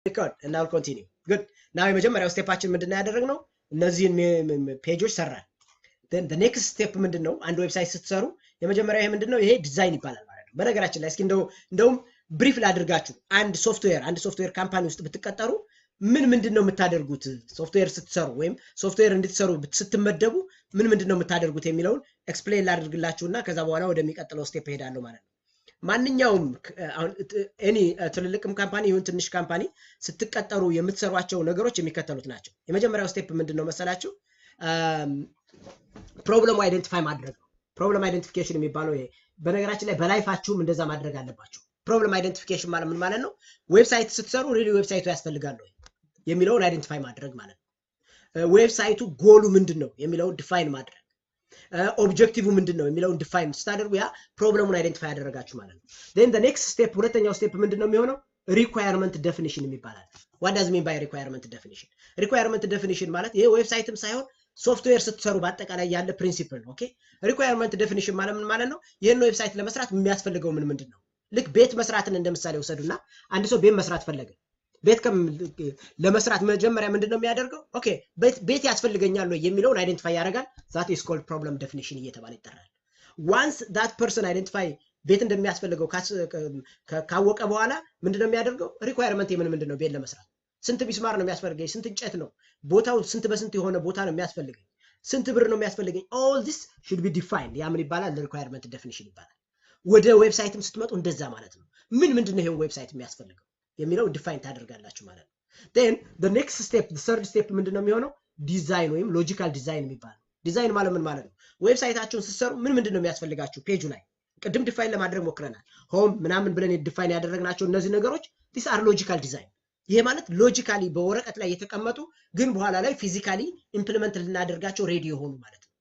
record and now continue good now የመጀመሪያው ስቴፓችን ምንድነው ያደረግነው እነዚህን ፔጆች ሰራን then the next step ምንድነው አንድ ዌብሳይት ስትሰሩ የመጀመሪያው ይሄ ምንድነው ይሄ ዲዛይን ይባላል ማለት ነው በነገራችን ላይ እስኪ እንደውም ብሪፍ ላድርጋችሁ አንድ ሶፍትዌር ካምፓኒ ውስጥ ብትቀጠሩ ምንድነው የምታደርጉት ሶፍትዌር ስትሰሩ ወይም ሶፍትዌር እንድትሰሩ ስትመደቡ ምንድነው የምታደርጉት የሚለውን ኤክስፕሌን ላድርግላችሁና ከዛ በኋላ ወደሚቀጥለው ስቴፕ ሄዳለሁ ማለት ነው ማንኛውም any ትልልቅም ካምፓኒ ይሁን ትንሽ ካምፓኒ ስትቀጠሩ የምትሰሯቸው ነገሮች የሚከተሉት ናቸው የመጀመሪያው ስቴፕ ምንድነው መሰላችሁ ፕሮብለም አይደንቲፋይ ማድረግ ነው ፕሮብለም አይደንቲፊኬሽን የሚባለው ይሄ በነገራችን ላይ በላይፋችሁም እንደዛ ማድረግ አለባችሁ ፕሮብለም አይደንቲፊኬሽን ማለት ምን ማለት ነው ዌብሳይት ስትሰሩ ሪሊ ዌብሳይቱ ያስፈልጋል ነው የሚለውን አይደንቲፋይ ማድረግ ማለት ነው ዌብሳይቱ ጎሉ ምንድነው የሚለውን ዲፋይን ማድረግ ኦብጀክቲቭ ምንድነው የሚለውን ዲፋይን ስታደርጉ ያ ፕሮብለሙን አይደንቲፋይ ያደረጋችሁ ማለት ነው then the next step ሁለተኛው ስቴፕ ምንድነው የሚሆነው requirement definition የሚባላል what does mean by requirement definition ማለት ይሄ ዌብሳይትም ሳይሆን ሶፍትዌር ስትሰሩ በአጠቃላይ ያለ ፕሪንሲፕል ነው ኦኬ requirement definition ማለት ምን ማለት ነው ይሄን ዌብሳይት ለመስራት የሚያስፈልገው ምንድነው ልክ ቤት መስራትን እንደምሳሌ ወሰዱና አንድ ሰው ቤት መስራት ፈለገ ቤት ለመስራት መጀመሪያ ምንድነው የሚያደርገው ኦኬ ቤት ያስፈልገኛል ወይ የሚለውን አይደንቲፋይ ያደርጋል that is called problem definition እየተባለ ይጠራል once that person identify ቤት እንደሚያስፈልገው ካወቀ በኋላ ምንድነው የሚያደርገው requirement ምንድነው ቤት ለመስራት ስንት ቢስማር ነው የሚያስፈልገኝ ስንት እንጨት ነው ቦታው ስንት በስንት የሆነ ቦታ ነው የሚያስፈልገኝ ስንት ብር ነው የሚያስፈልገኝ all this should be defined ያ ምን ይባላል requirement definition ይባላል ወደ ዌብሳይትም ስትመጡ እንደዛ ማለት ነው ምንድነው ይሄን ዌብሳይት የሚያስፈልገው የሚለው ዲፋይን ታደርጋላችሁ ማለት ነው then the next step the third step ምንድነው የሚሆነው ዲዛይን ወይም ሎጂካል ዲዛይን የሚባለው ዲዛይን ማለት ምን ማለት ነው ዌብሳይታችሁን ስትሰሩ ምንድነው የሚያስፈልጋችሁ ፔጁ ላይ ቅድም ዲፋይን ለማድረግ ሞክረናል ሆም ምናምን ብለን ዲፋይን ያደረግናቸው እነዚህ ነገሮች these are logical design ይሄ ማለት ሎጂካሊ በወረቀት ላይ የተቀመጡ ግን በኋላ ላይ ፊዚካሊ ኢምፕሊመንት ልናደርጋቸው ሬዲ የሆኑ ማለት ነው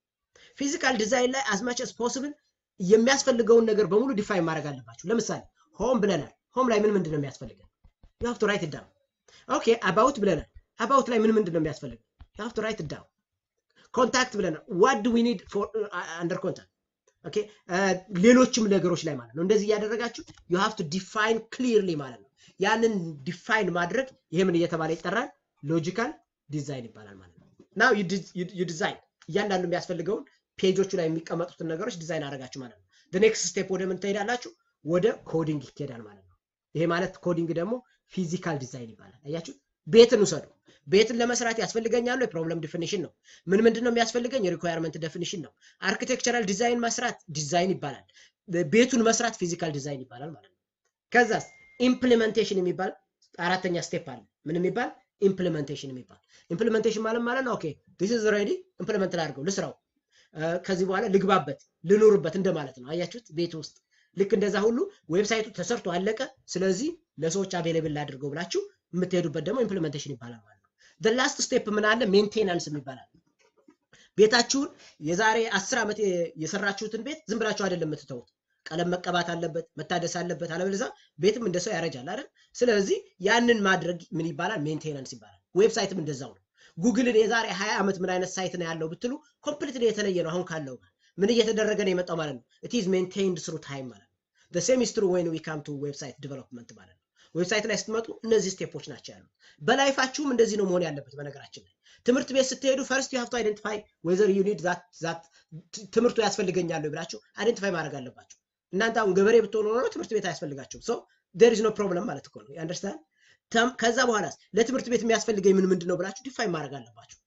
ፊዚካል ዲዛይን ላይ as much as possible የሚያስፈልገውን ነገር በሙሉ ዲፋይን ማድረግ አለባችሁ ለምሳሌ ሆም ብለናል ሆም ላይ ምንድነው የሚያስፈልገው you have to write it down okay about ብለናል about ላይ ምንድነው የሚያስፈልገው you have to write it down contact ብለናል what do we need for under contact okay ሌሎችም ነገሮች ላይ ማለት ነው እንደዚህ ያደረጋችሁ you have to define clearly ማለት ነው ያንን ዲፋይን ማድረግ ይሄ ምን እየተባለ ይጠራል ሎጂካል ዲዛይን ይባላል ማለት ነው now you design እያንዳንዱ የሚያስፈልገውን ፔጆቹ ላይ የሚቀመጡትን ነገሮች ዲዛይን አደረጋችሁ ማለት ነው the next step ወደ ምን ትሄዳላችሁ ወደ ኮዲንግ ይሄዳል ማለት ነው ይሄ ማለት ኮዲንግ ደግሞ ፊዚካል ዲዛይን ይባላል አያችሁ ቤትን ውሰዱ ቤትን ለመስራት ያስፈልገኛል የፕሮብለም ዲፊኒሽን ነው ምንድነው የሚያስፈልገኝ ሪኳየርመንት ዲፊኒሽን ነው አርኪቴክቸራል ዲዛይን መስራት ዲዛይን ይባላል ቤቱን መስራት ፊዚካል ዲዛይን ይባላል ማለት ነው ከዛስ ኢምፕሊሜንቴሽን የሚባል አራተኛ ስቴፕ አለ ምን የሚባል ኢምፕሊሜንቴሽን ማለት ነው ኦኬ this is ready ኢምፕሊሜንት ላድርገው ልስራው ከዚህ በኋላ ልግባበት ልኖርበት እንደማለት ነው አያችሁት ቤት ውስጥ ልክ እንደዛ ሁሉ ዌብሳይቱ ተሰርቶ አለቀ ስለዚህ ለሰዎች አቬሌብል አድርገው ብላችሁ የምትሄዱበት ደግሞ ኢምፕሊሜንቴሽን ይባላል ማለት ነው the last step ምን አለ ሜንቴናንስ ይባላል ቤታችሁን የዛሬ 10 አመት የሰራችሁትን ቤት ዝም ብላችሁ አይደለም የምትተውት ቀለም መቀባት አለበት መታደስ አለበት አለበለዚያ ቤትም እንደሰው ያረጃል አይደል ስለዚህ ያንን ማድረግ ምን ይባላል ሜንቴናንስ ይባላል ዌብሳይትም እንደዛው ነው ጉግልን የዛሬ 20 አመት ምን አይነት ሳይት ነው ያለው ብትሉ ኮምፕሊትሊ የተለየ ነው አሁን ካለው ምን እየተደረገ ነው የመጣው ማለት ነው it is maintained through time ማለት ነው the same is true when we come to website development ማለት ነው ዌብሳይት ላይ ስትመጡ እነዚህ ስቴፖች ናቸው ያሉት በላይፋችሁም እንደዚህ ነው መሆን ያለበት በነገራችን ላይ ትምህርት ቤት ስትሄዱ first you have to identify whether you need that ትምህርቱ ያስፈልገኛል ብላችሁ አይደንቲፋይ ማድረግ አለባችሁ እናንተ አሁን ገበሬ ብትሆኑ ነው ትምህርት ቤት አያስፈልጋችሁም so there is no problem ማለት እኮ ነው you understand ከዛ በኋላስ ለትምህርት ቤት የሚያስፈልገኝ ምንድነው ብላችሁ ዲፋይን ማድረግ አለባችሁ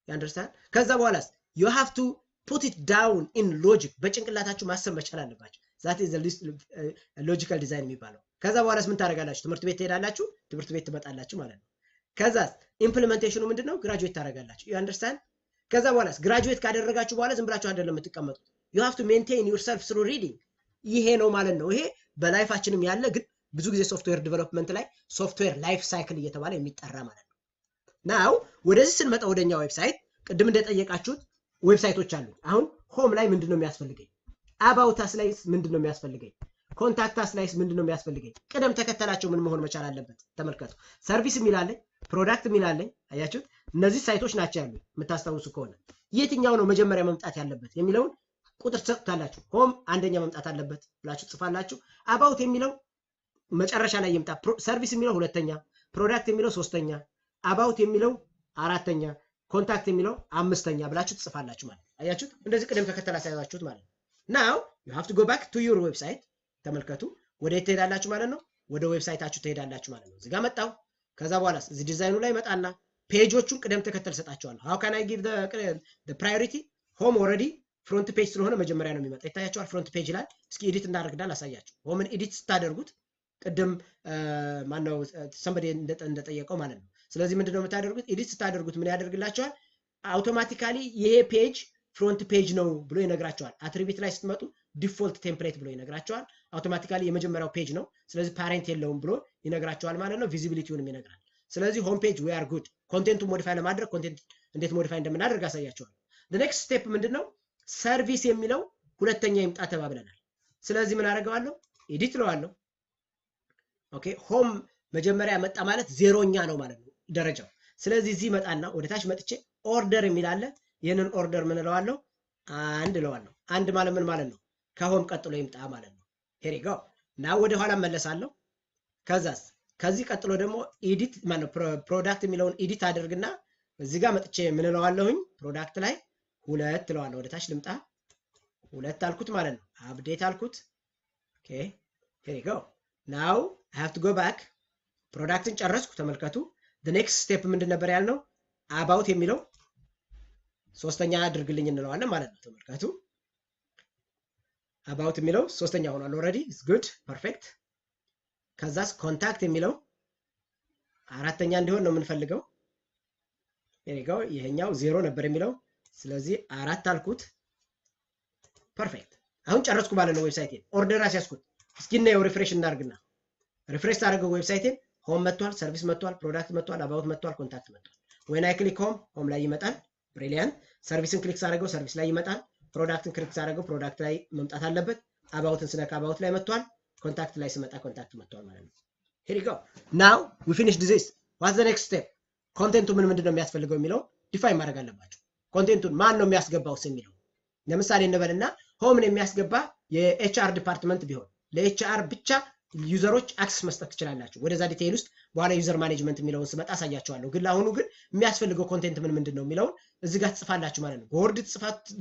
you understand ከዛ በኋላስ you have to put it down in logic በጭንቅላታችሁ ማሰብ መቻል አለባችሁ that is the logical design የሚባለው ከዛ በኋላስ ምን ታደርጋላችሁ ትምህርት ቤት ትሄዳላችሁ ትምህርት ቤት ትመጣላችሁ ማለት ነው ከዛስ ኢምፕሊሜንቴሽኑ ምንድነው ግራጁዌት ታደርጋላችሁ you understand ከዛ በኋላስ ግራጁዌት ካደረጋችሁ በኋላ ዝም ብላችሁ አይደለም የምትቀመጡት you have to maintain yourself through reading ይሄ ነው ማለት ነው ይሄ በላይፋችንም ያለ ግን ብዙ ጊዜ ሶፍትዌር ዲቨሎፕመንት ላይ ሶፍትዌር ላይፍ ሳይክል እየተባለ የሚጠራ ማለት ነው now ወደዚህ ስንመጣ ወደኛ ዌብሳይት ቅድም እንደጠየቃችሁት ዌብሳይቶች አሉ አሁን ሆም ላይ ምንድነው የሚያስፈልገኝ about us ላይ ምንድነው የሚያስፈልገኝ ኮንታክት us ላይ ምንድነው የሚያስፈልገኝ ቅደም ተከተላቸው ምን መሆን መቻል አለበት ተመልከቱ ሰርቪስ የሚላልኝ ፕሮዳክት የሚላልኝ አያችሁት እነዚህ ሳይቶች ናቸው ያሉ የምታስተውሱ ከሆነ የትኛው ነው መጀመሪያ መምጣት ያለበት የሚለውን ቁጥር ተሰጥታላችሁ ሆም አንደኛ መምጣት አለበት ብላችሁ ጽፋላችሁ about የሚለው መጨረሻ ላይ ይምጣ ሰርቪስ የሚለው ሁለተኛ ፕሮዳክት የሚለው ሶስተኛ፣ አባውት የሚለው አራተኛ፣ ኮንታክት የሚለው አምስተኛ ብላችሁ ትጽፋላችሁ ማለት ነው። አያችሁት? እንደዚህ ቅደም ተከተል አሳያችሁት ማለት ነው። ናው you have to go back to your website። ተመልከቱ፣ ወደ የት ትሄዳላችሁ ማለት ነው? ወደ ዌብሳይታችሁ ትሄዳላችሁ ማለት ነው። እዚህ ጋር መጣው። ከዛ በኋላ እዚህ ዲዛይኑ ላይ መጣና ፔጆቹን ቅደም ተከተል ሰጣቸዋለሁ። how can I give the priority? home already ፍሮንት ፔጅ ስለሆነ መጀመሪያ ነው የሚመጣ። ይታያችኋል፣ ፍሮንት ፔጅ ይላል። እስኪ ኤዲት እናደርግና ላሳያችሁ። ሆምን ኤዲት ስታደርጉት ቅድም ማነው somebody እንደጠየቀው ማለት ነው። ስለዚህ ምንድነው የምታደርጉት? ኤዲት ስታደርጉት ምን ያደርግላችኋል? አውቶማቲካሊ ይሄ ፔጅ ፍሮንት ፔጅ ነው ብሎ ይነግራችኋል። አትሪቢዩት ላይ ስትመጡ ዲፎልት ቴምፕሌት ብሎ ይነግራችኋል። አውቶማቲካሊ የመጀመሪያው ፔጅ ነው፣ ስለዚህ ፓሬንት የለውም ብሎ ይነግራችኋል ማለት ነው። ቪዚቢሊቲውንም ይነግራል። ስለዚህ ሆም ፔጅ we are good። ኮንቴንቱን ሞዲፋይ ለማድረግ ኮንቴንት እንዴት ሞዲፋይ እንደምናደርግ አሳያችኋለሁ። the next step ምንድነው? ሰርቪስ የሚለው ሁለተኛ ይምጣ ተባብለናል። ስለዚህ ምን አደርገዋለሁ? ኤዲት ለዋለሁ። ኦኬ ሆም መጀመሪያ መጣ ማለት ዜሮኛ ነው ማለት ነው ደረጃው። ስለዚህ እዚህ መጣና ወደ ታች መጥቼ ኦርደር የሚል አለ። ይሄንን ኦርደር ምን እለዋለሁ? አንድ እለዋለሁ። አንድ ማለት ምን ማለት ነው? ከሆም ቀጥሎ ይምጣ ማለት ነው። here you go now ወደ ኋላ መለሳለሁ። ከዛስ ከዚህ ቀጥሎ ደግሞ ኤዲት ማለት ፕሮዳክት የሚለውን ኤዲት አድርግና እዚህ ጋር መጥቼ ምን እለዋለሁኝ? ፕሮዳክት ላይ ሁለት እለዋለሁ። ወደ ታች ልምጣ። ሁለት አልኩት ማለት ነው። አፕዴት አልኩት። ኦኬ here you go now I have to go back። ፕሮዳክትን ጨረስኩ። ተመልከቱ። the next step ምንድን ነበር ያልነው? about የሚለው ሶስተኛ አድርግልኝ እንለዋለን ማለት ነው። ተመልከቱ። about የሚለው ሶስተኛ ሆኗል already is good perfect። ከዛስ ኮንታክት የሚለው አራተኛ እንዲሆን ነው የምንፈልገው። here you go ይሄኛው ዜሮ ነበር የሚለው ስለዚህ አራት አልኩት። ፐርፌክት። አሁን ጨረስኩ ማለት ነው ዌብሳይቴን። ኦርደር አስያዝኩት። እስኪ ነው ሪፍሬሽ እናርግና ሪፍሬሽ ታደርገው ዌብሳይቴን ሆም መጥቷል፣ ሰርቪስ መጥቷል፣ ፕሮዳክት መጥቷል፣ አባውት መጥቷል፣ ኮንታክት መጥቷል። when I click ሆም ላይ ይመጣል። ብሪሊያንት። ሰርቪስን ክሊክ ሳደርገው ሰርቪስ ላይ ይመጣል። ፕሮዳክትን ክሊክ ሳደርገው ፕሮዳክት ላይ መምጣት አለበት። አባውትን ስነካ አባውት ላይ መጥቷል። ኮንታክት ላይ ስመጣ ኮንታክት መጥቷል ማለት ነው። here you go now we finished this what's the next step? ኮንቴንቱ ምንድነው የሚያስፈልገው የሚለው ዲፋይን ማድረግ አለባችሁ። ኮንቴንቱን ማን ነው የሚያስገባውስ የሚለው ለምሳሌ እንበልና ሆምን የሚያስገባ የኤችአር ዲፓርትመንት ቢሆን ለኤችአር ብቻ ዩዘሮች አክሰስ መስጠት ትችላላችሁ። ወደዛ ዲቴይል ውስጥ በኋላ ዩዘር ማኔጅመንት የሚለውን ስመጣ አሳያችኋለሁ። ግን ለአሁኑ ግን የሚያስፈልገው ኮንቴንት ምንድነው የሚለውን እዚህ ጋር ትጽፋላችሁ ማለት ነው። በወርድ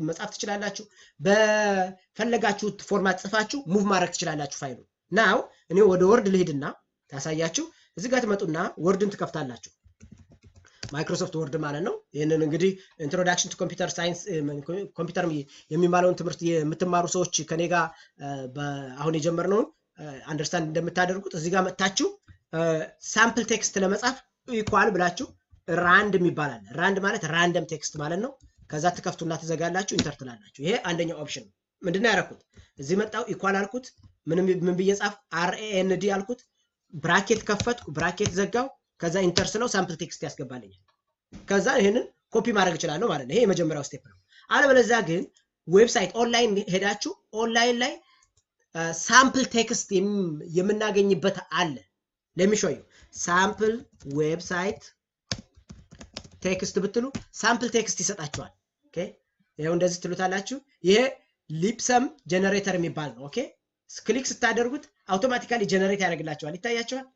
መጻፍ ትችላላችሁ። በፈለጋችሁት ፎርማት ጽፋችሁ ሙቭ ማድረግ ትችላላችሁ ፋይሉ። ናው እኔ ወደ ወርድ ልሄድና ታሳያችሁ። እዚህ ጋር ትመጡና ወርድን ትከፍታላችሁ። ማይክሮሶፍት ወርድ ማለት ነው። ይሄንን እንግዲህ ኢንትሮዳክሽን ቱ ኮምፒውተር ሳይንስ ኮምፒውተር የሚባለውን ትምህርት የምትማሩ ሰዎች ከኔ ጋር አሁን የጀመርነውን አንደርስታንድ እንደምታደርጉት እዚህ ጋር መጣችሁ ሳምፕል ቴክስት ለመጻፍ ኢኳል ብላችሁ ራንድ ይባላል። ራንድ ማለት ራንደም ቴክስት ማለት ነው። ከዛ ትከፍቱና ትዘጋላችሁ፣ ኢንተር ትላላችሁ። ይሄ አንደኛው ኦፕሽን ነው። ምንድነው ያደረኩት? እዚህ መጣው ኢኳል አልኩት። ምን ብዬ ጻፍኩ? RAND አልኩት። ብራኬት ከፈትኩ፣ ብራኬት ዘጋው። ከዛ ኢንተር ስለው ሳምፕል ቴክስት ያስገባልኛል። ከዛ ይሄንን ኮፒ ማድረግ እችላለሁ ማለት ነው። ይሄ የመጀመሪያው ስቴፕ ነው። አለበለዚያ ግን ዌብሳይት ኦንላይን ሄዳችሁ ኦንላይን ላይ ሳምፕል ቴክስት የምናገኝበት አለ። ለሚሾዩ ሳምፕል ዌብሳይት ቴክስት ብትሉ ሳምፕል ቴክስት ይሰጣችኋል። ኦኬ ይሄው እንደዚህ ትሉታላችሁ። ይሄ ሊፕሰም ጀነሬተር የሚባል ነው። ኦኬ ክሊክ ስታደርጉት አውቶማቲካሊ ጀነሬት ያደርግላችኋል። ይታያችኋል።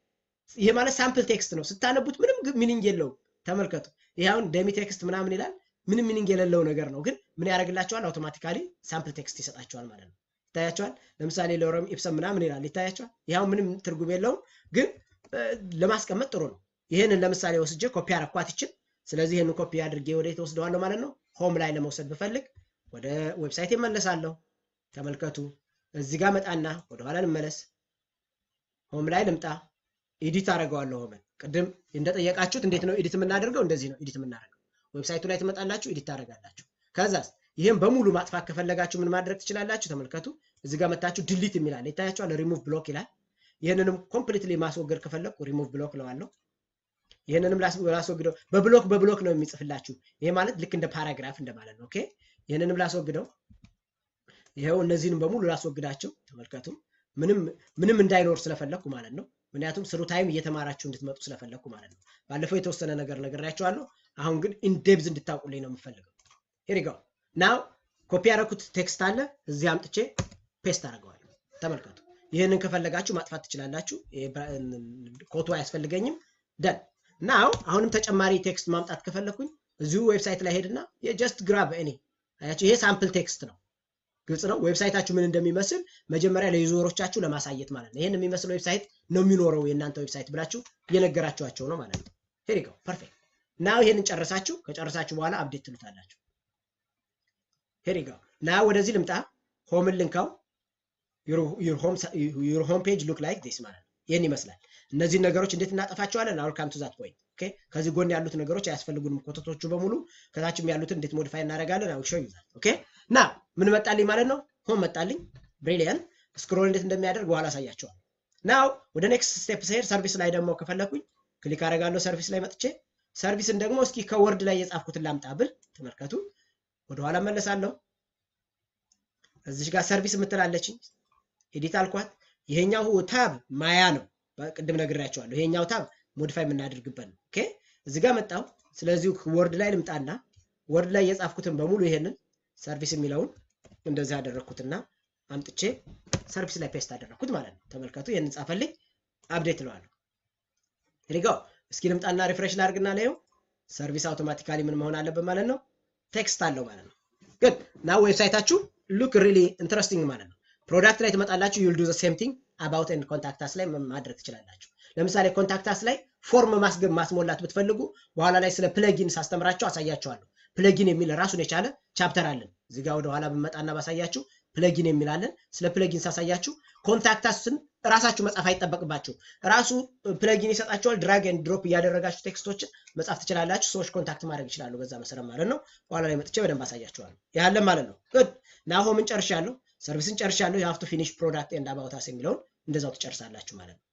ይሄ ማለት ሳምፕል ቴክስት ነው። ስታነቡት ምንም ሚኒንግ የለውም። ተመልከቱ። ይሄውን ደሚ ቴክስት ምናምን ይላል። ምንም ሚኒንግ የሌለው ነገር ነው። ግን ምን ያደርግላችኋል? አውቶማቲካሊ ሳምፕል ቴክስት ይሰጣችኋል ማለት ነው። ይታያችኋል። ለምሳሌ ሎረም ኢፕሰም ምናምን ይላል። ይታያችኋል። ይሄው ምንም ትርጉም የለውም፣ ግን ለማስቀመጥ ጥሩ ነው። ይሄንን ለምሳሌ ወስጄ ኮፒ አረኳት ይችል። ስለዚህ ይሄንን ኮፒ አድርጌ ወደ ተወስደዋለሁ ማለት ነው። ሆም ላይ ለመውሰድ ብፈልግ ወደ ዌብሳይት እመለሳለሁ። ተመልከቱ። እዚህ ጋር መጣና ወደ ኋላ ልመለስ። ሆም ላይ ልምጣ። ኤዲት አደርገዋለሁ። ሆመን ቅድም እንደጠየቃችሁት እንዴት ነው ኤዲት የምናደርገው? እንደዚህ ነው ኤዲት የምናደርገው። ዌብሳይቱ ላይ ትመጣላችሁ፣ ኤዲት ታደርጋላችሁ። ከዛስ ይሄን በሙሉ ማጥፋት ከፈለጋችሁ ምን ማድረግ ትችላላችሁ? ተመልከቱ። እዚህ ጋር መጣችሁ ዲሊት የሚላል ይታያችኋል። ሪሙቭ ብሎክ ይላል። ይሄንንም ኮምፕሊትሊ ማስወገድ ከፈለኩ ሪሙቭ ብሎክ ለዋለሁ። ይሄንንም ላስወግደው። በብሎክ ነው የሚጽፍላችሁ። ይሄ ማለት ልክ እንደ ፓራግራፍ እንደማለት ነው። ኦኬ ይሄንንም ላስወግደው። ይሄው እነዚህንም በሙሉ ላስወግዳቸው። ተመልከቱ። ምንም እንዳይኖር ስለፈለኩ ማለት ነው። ምክንያቱም ስሩ ታይም እየተማራችሁ እንድትመጡ ስለፈለኩ ማለት ነው። ባለፈው የተወሰነ ነገር ነግሬያችኋለሁ። አሁን ግን ኢንዴፕዝ እንድታውቁልኝ ነው የምፈልገው። here you go now ኮፒ ያደረኩት ቴክስት አለ። እዚህ አምጥቼ ፔስት አደርገዋለሁ። ተመልከቱ። ይሄንን ከፈለጋችሁ ማጥፋት ትችላላችሁ። ኮቱ አያስፈልገኝም። ደን ናው አሁንም ተጨማሪ ቴክስት ማምጣት ከፈለኩኝ እዚሁ ዌብሳይት ላይ ሄድና just grab any አያችሁ ይሄ ሳምፕል ቴክስት ነው ግልጽ ነው ዌብሳይታችሁ ምን እንደሚመስል መጀመሪያ ለዩዘሮቻችሁ ለማሳየት ማለት ነው ይሄን የሚመስለው ዌብሳይት ነው የሚኖረው የእናንተ ዌብሳይት ብላችሁ እየነገራችኋቸው ነው ማለት ነው here you go perfect ናው ይሄንን ጨረሳችሁ ከጨረሳችሁ በኋላ አፕዴት ትሉታላችሁ here you go ናው ወደዚህ ልምጣ ሆም ልንካው your home page look like this ማለት ነው ይሄን ይመስላል እነዚህ ነገሮች እንዴት እናጠፋቸዋለን አሁን ካም ቱ ዛት ፖይንት ኦኬ ከዚህ ጎን ያሉት ነገሮች አያስፈልጉንም ኮተቶቹ በሙሉ ከታችም ያሉትን እንዴት ሞዲፋይ እናደርጋለን አው ሾው ዩዛት ኦኬ ና ምን መጣልኝ ማለት ነው ሆም መጣልኝ ብሪሊያንት ስክሮል እንዴት እንደሚያደርግ በኋላ አሳያችኋለሁ ናው ወደ ኔክስት ስቴፕ ሰር ሰርቪስ ላይ ደግሞ ከፈለኩኝ ክሊክ አደርጋለሁ ሰርቪስ ላይ መጥቼ ሰርቪስን ደግሞ እስኪ ከወርድ ላይ የጻፍኩትን ላምጣብል ተመልከቱ ወደ ኋላ መለሳለሁ እዚህ ጋር ሰርቪስ ምትላለችኝ ኤዲት አልኳት ይሄኛው ታብ ማያ ነው በቅድም ነግሬያችኋለሁ ይሄኛው ታብ ሞዲፋይ የምናደርግበት ነው ኦኬ እዚህ ጋር መጣው ስለዚህ ወርድ ላይ ልምጣና ወርድ ላይ የጻፍኩትን በሙሉ ይሄንን ሰርቪስ የሚለውን እንደዚህ አደረኩትና አምጥቼ ሰርቪስ ላይ ፔስት አደረኩት ማለት ነው ተመልከቱ ይሄንን ጻፈልኝ አፕዴት ለዋለሁ here you go እስኪ ልምጣና ሪፍሬሽ ላድርግና ለየው ሰርቪስ አውቶማቲካሊ ምን መሆን አለበት ማለት ነው ቴክስት አለው ማለት ነው good now ዌብሳይታችሁ look really interesting ማለት ነው ፕሮዳክት ላይ ትመጣላችሁ you'll do the same thing about and contact us ላይ ማድረግ ትችላላችሁ ለምሳሌ ኮንታክት us ላይ ፎርም ማስሞላት ብትፈልጉ በኋላ ላይ ስለ ፕለጊን ሳስተምራችሁ አሳያችኋለሁ ፕለጊን የሚል ራሱን የቻለ ቻፕተር አለን እዚህ ጋር ወደ ኋላ በመጣና ባሳያችሁ ፕለጊን የሚላለን ስለ ፕለጊን ሳሳያችሁ ኮንታክት usን ራሳችሁ መጻፍ አይተበቅባችሁ ራሱ ፕለጊን ይሰጣችኋል ድራግ ኤንድ ድሮፕ ያደረጋችሁ ቴክስቶችን መጻፍ ትችላላችሁ ሰዎች ኮንታክት ማድረግ ይችላሉ በዛ መሰረት ማለት ነው በኋላ ላይ መጥቼ በደንብ አሳያችኋለሁ ያለ ማለት ነው good now ሆምን ጨርሻለሁ ሰርቪስን ጨርሻለሁ you have to finish product and about us የሚለው እንደዛው ትጨርሳላችሁ ማለት ነው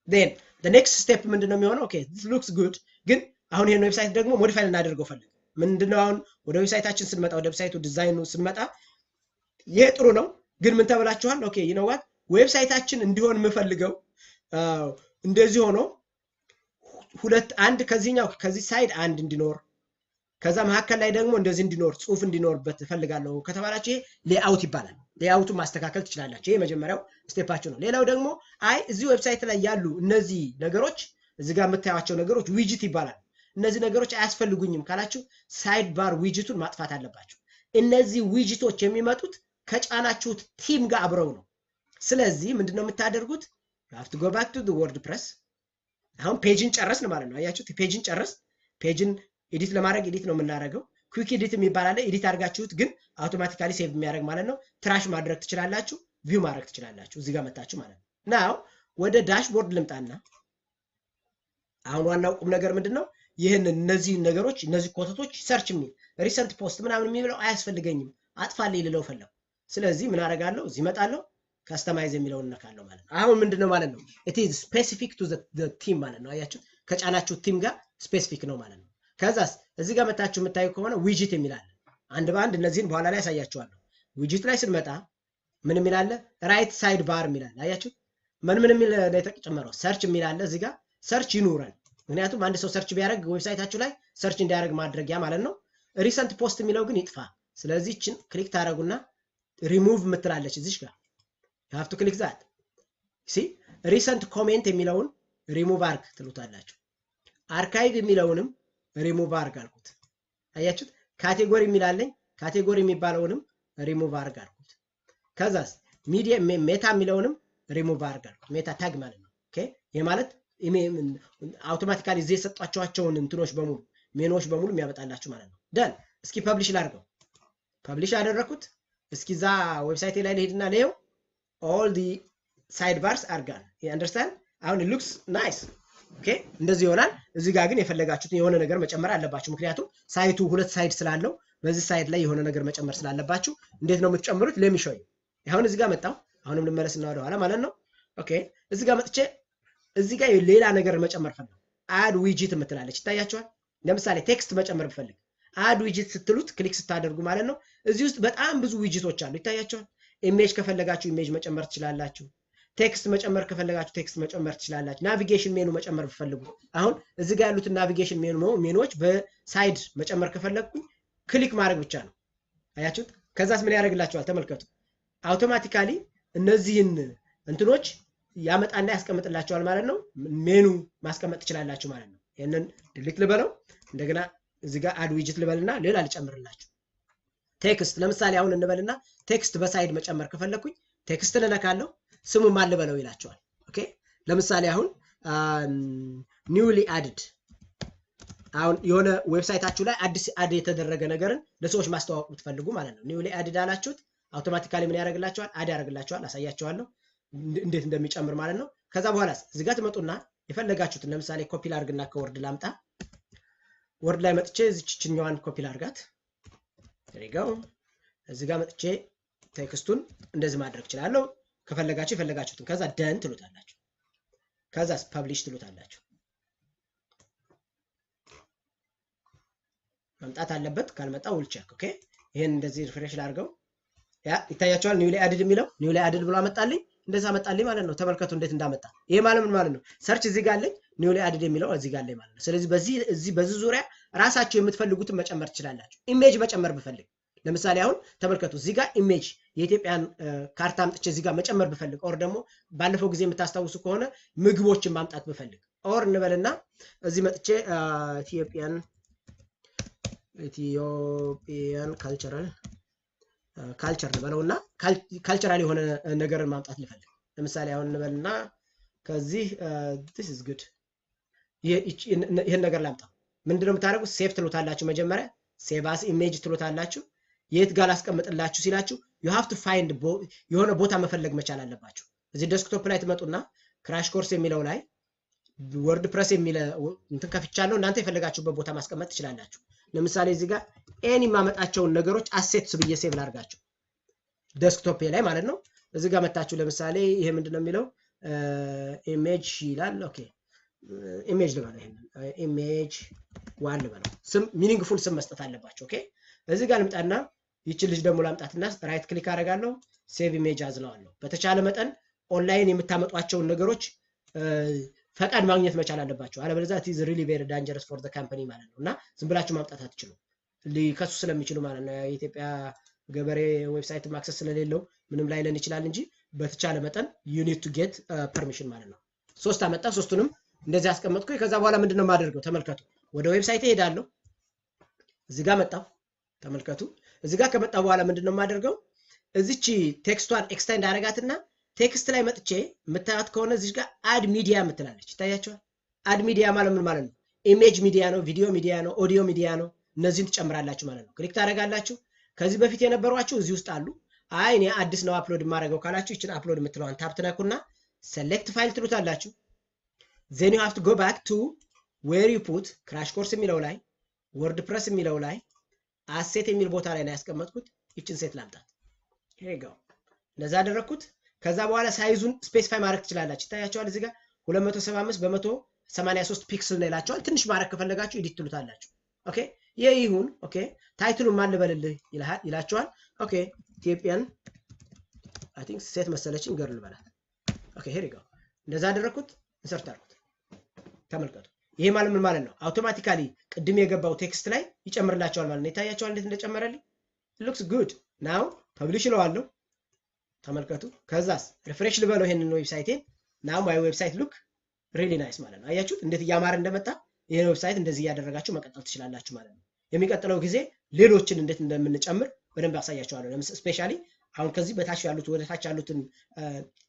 then the next step ምንድነው የሚሆነው okay this looks good ግን አሁን ይሄን ዌብሳይት ደግሞ ሞዲፋይ እናደርገው ፈልግ ምንድነው አሁን ወደ ዌብሳይታችን ስንመጣ ወደ ዌብሳይቱ ዲዛይኑ ስንመጣ ይሄ ጥሩ ነው ግን ምን ተበላችኋል okay you know what ዌብሳይታችን እንዲሆን የምፈልገው እንደዚህ ሆኖ ሁለት አንድ ከዚህኛው ከዚህ ሳይድ አንድ እንዲኖር ከዛ መሐከል ላይ ደግሞ እንደዚህ እንዲኖር ጽሁፍ እንዲኖርበት ፈልጋለሁ ከተባላችሁ ሌአውት ይባላል ሌአውቱን ማስተካከል ትችላላችሁ ይሄ መጀመሪያው ስቴፓችሁ ነው ሌላው ደግሞ አይ እዚህ ዌብሳይት ላይ ያሉ እነዚህ ነገሮች እዚህ ጋር የምታዩቸው ነገሮች ዊጅት ይባላል እነዚህ ነገሮች አያስፈልጉኝም ካላችሁ ሳይድ ባር ዊጅቱን ማጥፋት አለባችሁ እነዚህ ዊጅቶች የሚመጡት ከጫናችሁት ቲም ጋር አብረው ነው ስለዚህ ምንድነው የምታደርጉት you have to go back to the wordpress አሁን ፔጅን ጨረስን ማለት ነው አያችሁት ፔጅን ጨረስ ፔጅን ኤዲት ለማድረግ ኤዲት ነው የምናደርገው ኩዊክ ኤዲት የሚባል አለ ኤዲት አድርጋችሁት ግን አውቶማቲካሊ ሴቭ የሚያደርግ ማለት ነው ትራሽ ማድረግ ትችላላችሁ ቪው ማድረግ ትችላላችሁ እዚህ ጋር መጣችሁ ማለት ነው ናው ወደ ዳሽቦርድ ልምጣና አሁን ዋናው ቁም ነገር ምንድነው ይሄን እነዚህ ነገሮች እነዚህ ኮተቶች ሰርች ሚ ሪሰንት ፖስት ምናምን የሚለው አያስፈልገኝም አጥፋልኝ ልለው ፈለኩ ስለዚህ ምን አደርጋለሁ እዚህ መጣለሁ ካስተማይዝ የሚለውን ነካለሁ ማለት ነው አሁን ምንድነው ማለት ነው it is specific to the team ማለት ነው አያችሁ ከጫናችሁ ቲም ጋር ስፔሲፊክ ነው ማለት ነው ከዛስ እዚህ ጋር መጣችሁ የምታዩ ከሆነ ዊጅት የሚላል አንድ ባንድ እነዚህን በኋላ ላይ ያሳያችኋለሁ ዊጅት ላይ ስንመጣ ምን የሚላል ራይት ሳይድ ባር የሚላል አያችሁ ምን የሚል ነው የተጨመረው ሰርች የሚላል እዚህ ጋር ሰርች ይኑራል ምክንያቱም አንድ ሰው ሰርች ቢያደርግ ዌብሳይታችሁ ላይ ሰርች እንዲያደርግ ማድረጊያ ማለት ነው ሪሰንት ፖስት የሚለው ግን ይጥፋ ስለዚህ እቺን ክሊክ ታደርጉና ሪሙቭ ምትላለች እዚህ ጋር you have to click that see recent comment የሚለውን ሪሙቭ አርግ ትሉታላችሁ አርካይቭ የሚለውንም ሪሙቭ አርግ አልኩት አያችሁት ካቴጎሪ የሚላለኝ ካቴጎሪ የሚባለውንም ሪሙቭ አርግ አልኩት ከዛስ ሚዲያ ሜታ የሚለውንም ሪሙቭ አርግ አልኩት ሜታ ታግ ማለት ነው ኦኬ ይሄ ማለት አውቶማቲካሊ እዚህ የሰጣችኋቸውን እንትኖች በሙሉ ሜኖች በሙሉ የሚያመጣላችሁ ማለት ነው ደን እስኪ ፐብሊሽ ላድርገው ፐብሊሽ አደረኩት እስኪ ዛ ዌብሳይት ላይ ልሄድና ለየው all the sidebars are gone you understand አሁን it looks nice okay እንደዚህ ይሆናል እዚህ ጋር ግን የፈለጋችሁት የሆነ ነገር መጨመር አለባችሁ ምክንያቱም ሳይቱ ሁለት ሳይድ ስላለው በዚህ ሳይድ ላይ የሆነ ነገር መጨመር ስላለባችሁ እንዴት ነው የምትጨምሩት let me show you አሁን እዚህ ጋር መጣው አሁንም ልመለስና ወደ ኋላ ማለት ነው ኦኬ እዚህ ጋር መጥቼ እዚህ ጋር ሌላ ነገር መጨመር ፈልግ add widget የምትላለች ይታያችኋል ለምሳሌ ቴክስት መጨመር ቢፈልግ add widget ስትሉት ክሊክ ስታደርጉ ማለት ነው እዚህ ውስጥ በጣም ብዙ ዊጅቶች አሉ ይታያችኋል ኢሜጅ ከፈለጋችሁ ኢሜጅ መጨመር ትችላላችሁ ቴክስት መጨመር ከፈለጋችሁ ቴክስት መጨመር ትችላላችሁ ናቪጌሽን ሜኑ መጨመር ቢፈልጉ አሁን እዚህ ጋር ያሉት ናቪጌሽን ሜኑዎች በሳይድ መጨመር ከፈለኩኝ ክሊክ ማድረግ ብቻ ነው አያችሁት ከዛስ ምን ያደርግላችኋል ተመልከቱ አውቶማቲካሊ እነዚህን እንትኖች ያመጣና ያስቀምጥላችኋል ማለት ነው። ሜኑ ማስቀመጥ ትችላላችሁ ማለት ነው። ይሄንን ዲሊት ልበለው እንደገና እዚህ ጋር አድ ዊጅት ልበልና ሌላ ልጨምርላችሁ። ቴክስት ለምሳሌ አሁን እንበልና ቴክስት በሳይድ መጨመር ከፈለኩኝ ቴክስት ልነካለሁ ስሙ ማን ልበለው ይላችኋል። ኦኬ ለምሳሌ አሁን ኒውሊ አድድ አሁን የሆነ ዌብሳይታችሁ ላይ አዲስ አድ የተደረገ ነገርን ለሰዎች ማስተዋወቅ ብትፈልጉ ማለት ነው። ኒውሊ አድድ አላችሁት አውቶማቲካሊ ምን ያደርግላችኋል? አድ ያደርግላችኋል። አሳያችኋለሁ እንዴት እንደሚጨምር ማለት ነው። ከዛ በኋላ እዚህ ጋር ትመጡና የፈለጋችሁትን ለምሳሌ ኮፒ ላድርግና ከወርድ ላምጣ። ወርድ ላይ መጥቼ እዚችኛዋን ኮፒ ላድርጋት። there እዚህ ጋር መጥቼ ቴክስቱን እንደዚህ ማድረግ እችላለሁ። ከፈለጋችሁ የፈለጋችሁትን ከዛ ደን ትሉታላችሁ። ከዛስ ፐብሊሽ ትሉታላችሁ። መምጣት አለበት ካልመጣ ዊል ቼክ። ኦኬ ይሄን እንደዚህ ሪፍሬሽ ላድርገው። ያ ይታያችኋል ኒውሊ አድድ የሚለው ኒውሊ አድድ ብሎ አመጣልኝ። እንደዛ አመጣልኝ ማለት ነው። ተመልከቱ እንዴት እንዳመጣ። ይሄ ማለት ምን ማለት ነው? ሰርች እዚህ ጋር አለኝ ኒውሊ አድድ የሚለው እዚህ ጋር አለኝ ማለት ነው። ስለዚህ በዚህ ዙሪያ ራሳችሁ የምትፈልጉትን መጨመር ትችላላችሁ። ኢሜጅ መጨመር ብፈልግ ለምሳሌ አሁን ተመልከቱ እዚህ ጋር ኢሜጅ የኢትዮጵያን ካርታ አምጥቼ እዚህ ጋር መጨመር ብፈልግ ኦር ደግሞ ባለፈው ጊዜ የምታስታውሱ ከሆነ ምግቦችን ማምጣት ብፈልግ ኦር እንበልና እዚህ መጥቼ ኢትዮጵያን ካልቸር ልበለውና ካልቸራል የሆነ ነገርን ማምጣት ልፈልግ ለምሳሌ አሁን እንበልና ከዚህ this is good ይሄን ነገር ላምጣ። ምንድነው የምታደርጉት? ሴቭ ትሉታላችሁ። መጀመሪያ ሴቭ አስ ኢሜጅ ትሉታላችሁ። የት ጋር ላስቀምጥላችሁ ሲላችሁ you have to find የሆነ ቦታ መፈለግ መቻል አለባችሁ። እዚህ ዴስክቶፕ ላይ ትመጡና ክራሽ ኮርስ የሚለው ላይ ወርድፕረስ የሚለው እንትን ከፍቻለሁ። እናንተ የፈለጋችሁበት ቦታ ማስቀመጥ ትችላላችሁ። ለምሳሌ እዚህ ጋር ኤኒ ማመጣቸውን ነገሮች አሴትስ ብዬ ሴቭ ላድርጋቸው ዴስክቶፕ ላይ ማለት ነው። እዚህ ጋር መጣችሁ ለምሳሌ ይሄ ምንድነው የሚለው ኢሜጅ ይላል። ኦኬ ኢሜጅ ልበለው። ይሄን ኢሜጅ ዋን ልበለው። ስም ሚኒንግፉል ስም መስጠት አለባችሁ። ኦኬ እዚህ ጋር ልምጣና ይቺ ልጅ ደግሞ ላምጣትና ራይት ክሊክ አደርጋለሁ ሴቭ ኢሜጅ አዝለዋለሁ። በተቻለ መጠን ኦንላይን የምታመጧቸውን ነገሮች ፈቃድ ማግኘት መቻል አለባችሁ። አለበለዚያ it is really very dangerous for the company ማለት ነውና ዝም ብላችሁ ማምጣት አትችሉም። ሊከሱ ስለሚችሉ ማለት ነው። የኢትዮጵያ ገበሬ ዌብሳይት ማክሰስ ስለሌለው ምንም ላይለን ይችላል እንጂ በተቻለ መጠን you need to get permission ማለት ነው። ሶስት አመጣ ሶስቱንም እንደዚህ አስቀመጥኩኝ። ከዛ በኋላ ምንድነው ማደርገው? ተመልከቱ ወደ ዌብሳይት ሄዳለሁ። እዚህ ጋር መጣሁ። ተመልከቱ እዚህ ጋር ከመጣ በኋላ ምንድነው ማደርገው? እዚች ቴክስቷን ኤክስቴንድ አደረጋትና ቴክስት ላይ መጥቼ የምታዩት ከሆነ እዚህ ጋር አድ ሚዲያ የምትላለች ይታያችኋል። አድ ሚዲያ ማለት ምን ማለት ነው? ኢሜጅ ሚዲያ ነው፣ ቪዲዮ ሚዲያ ነው፣ ኦዲዮ ሚዲያ ነው። እነዚህን ትጨምራላችሁ ማለት ነው። ክሊክ ታደርጋላችሁ። ከዚህ በፊት የነበሯችሁ እዚህ ውስጥ አሉ። አይ እኔ አዲስ ነው አፕሎድ ማድረገው ካላችሁ ይችን አፕሎድ የምትለዋን ታፕ ትነኩና ሴሌክት ፋይል ትሉታላችሁ። then you have to go back to where you put crash course የሚለው ላይ wordpress የሚለው ላይ አሴት የሚል ቦታ ላይ ነው ያስቀመጥኩት። ይችን ሴት ላምጣት። here you go ለዛ አደረኩት። ከዛ በኋላ ሳይዙን ስፔሲፋይ ማድረግ ትችላላችሁ። ይታያችኋል እዚህ ጋር 275 በ183 ፒክስል ነው ይላችኋል። ትንሽ ማድረግ ከፈለጋችሁ ኤዲት ትሉታላችሁ። ኦኬ ይሄ ይሁን። ኦኬ ታይትሉን ማን ልበልልህ ይላችኋል። ኦኬ ኢትዮጵያን አይ ቲንክ ሴት መሰለችኝ ገርል ልበላት። ኦኬ here you go እንደዛ አደረኩት። ኢንሰርት አድርጉት። ተመልከቱ ይሄ ማለት ምን ማለት ነው? አውቶማቲካሊ ቅድም የገባው ቴክስት ላይ ይጨምርላችኋል ማለት ነው። ይታያችኋል እንዴት እንደጨመረልኝ። looks good now ፐብሊሽ ለዋለሁ። ተመልከቱ ከዛስ ሪፍሬሽ ልበለው ይሄንን ዌብሳይቴን now my website look really nice ማለት ነው። አያችሁት እንዴት ያማረ እንደመጣ። ይሄን ዌብሳይት እንደዚህ ያደረጋችሁ መቀጠል ትችላላችሁ ማለት ነው። የሚቀጥለው ጊዜ ሌሎችን እንዴት እንደምንጨምር በደንብ አሳያችኋለሁ። ለምሳሌ ስፔሻሊ አሁን ከዚህ በታች ያሉት ወደ ታች ያሉትን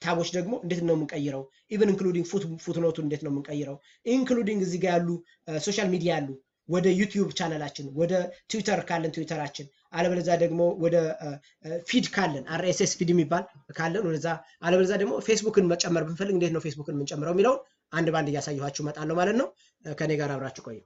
ታቦች ደግሞ እንዴት ነው የምንቀይረው? ኢቭን ኢንክሉዲንግ ፉትኖቱን እንዴት ነው የምንቀይረው? ኢንክሉዲንግ እዚህ ጋር ያሉ ሶሻል ሚዲያ ያሉ ወደ ዩቲዩብ ቻናላችን፣ ወደ ትዊተር ካለን ትዊተራችን፣ አለበለዚያ ደግሞ ወደ ፊድ ካለን አርኤስኤስ ፊድ የሚባል ካለን ወደዛ፣ አለበለዚያ ደግሞ ፌስቡክን መጨመር ብንፈልግ እንዴት ነው ፌስቡክን የምንጨምረው የሚለውን አንድ ባንድ እያሳየኋችሁ እመጣለሁ ማለት ነው። ከኔ ጋር አብራችሁ ቆዩ።